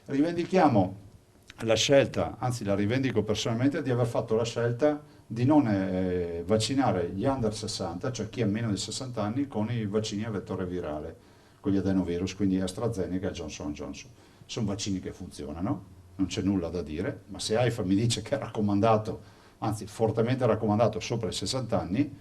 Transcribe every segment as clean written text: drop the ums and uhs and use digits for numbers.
Rivendichiamo la scelta, anzi la rivendico personalmente, di aver fatto la scelta di non vaccinare gli under 60, cioè chi ha meno di 60 anni, con i vaccini a vettore virale, con gli adenovirus, quindi AstraZeneca e Johnson Johnson. Sono vaccini che funzionano, non c'è nulla da dire, ma se AIFA mi dice che è raccomandato, anzi fortemente raccomandato sopra i 60 anni,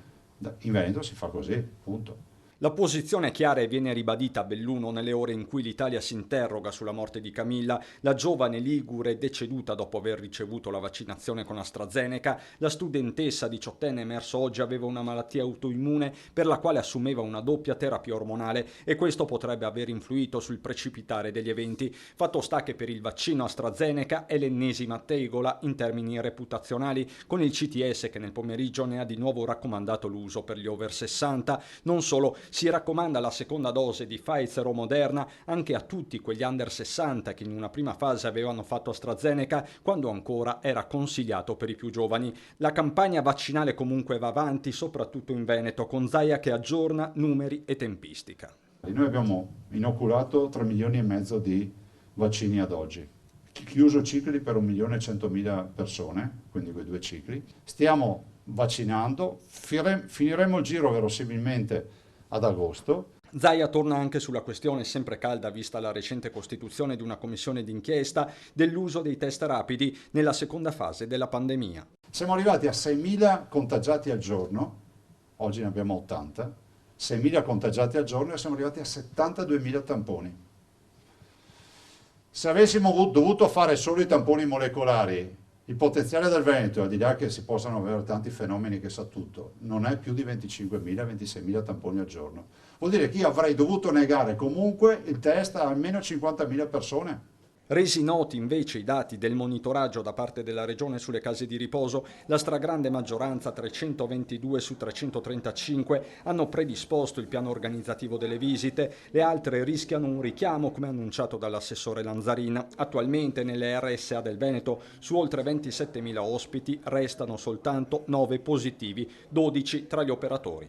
in Veneto si fa così, punto. La posizione è chiara e viene ribadita a Belluno nelle ore in cui l'Italia si interroga sulla morte di Camilla, la giovane ligure deceduta dopo aver ricevuto la vaccinazione con AstraZeneca. La studentessa diciottenne emerso oggi aveva una malattia autoimmune per la quale assumeva una doppia terapia ormonale e questo potrebbe aver influito sul precipitare degli eventi. Fatto sta che per il vaccino AstraZeneca è l'ennesima tegola in termini reputazionali, con il CTS che nel pomeriggio ne ha di nuovo raccomandato l'uso per gli over 60. Non solo, si raccomanda la seconda dose di Pfizer o Moderna anche a tutti quegli under 60 che in una prima fase avevano fatto AstraZeneca quando ancora era consigliato per i più giovani. La campagna vaccinale comunque va avanti, soprattutto in Veneto, con Zaia che aggiorna numeri e tempistica. Noi abbiamo inoculato 3 milioni e mezzo di vaccini ad oggi, chiuso cicli per 1.100.000 persone, quindi quei due cicli. Stiamo vaccinando, finiremo il giro verosimilmente ad agosto. Zaia torna anche sulla questione sempre calda vista la recente costituzione di una commissione d'inchiesta dell'uso dei test rapidi nella seconda fase della pandemia. Siamo arrivati a 6.000 contagiati al giorno, oggi ne abbiamo 80, 6.000 contagiati al giorno e siamo arrivati a 72.000 tamponi. Se avessimo dovuto fare solo i tamponi molecolari, il potenziale del Veneto, al di là che si possano avere tanti fenomeni che sa tutto, non è più di 25.000-26.000 tamponi al giorno. Vuol dire che io avrei dovuto negare comunque il test a almeno 50.000 persone. Resi noti invece i dati del monitoraggio da parte della Regione sulle case di riposo, la stragrande maggioranza, 322 su 335, hanno predisposto il piano organizzativo delle visite, le altre rischiano un richiamo come annunciato dall'assessore Lanzarina. Attualmente nelle RSA del Veneto su oltre 27.000 ospiti restano soltanto 9 positivi, 12 tra gli operatori.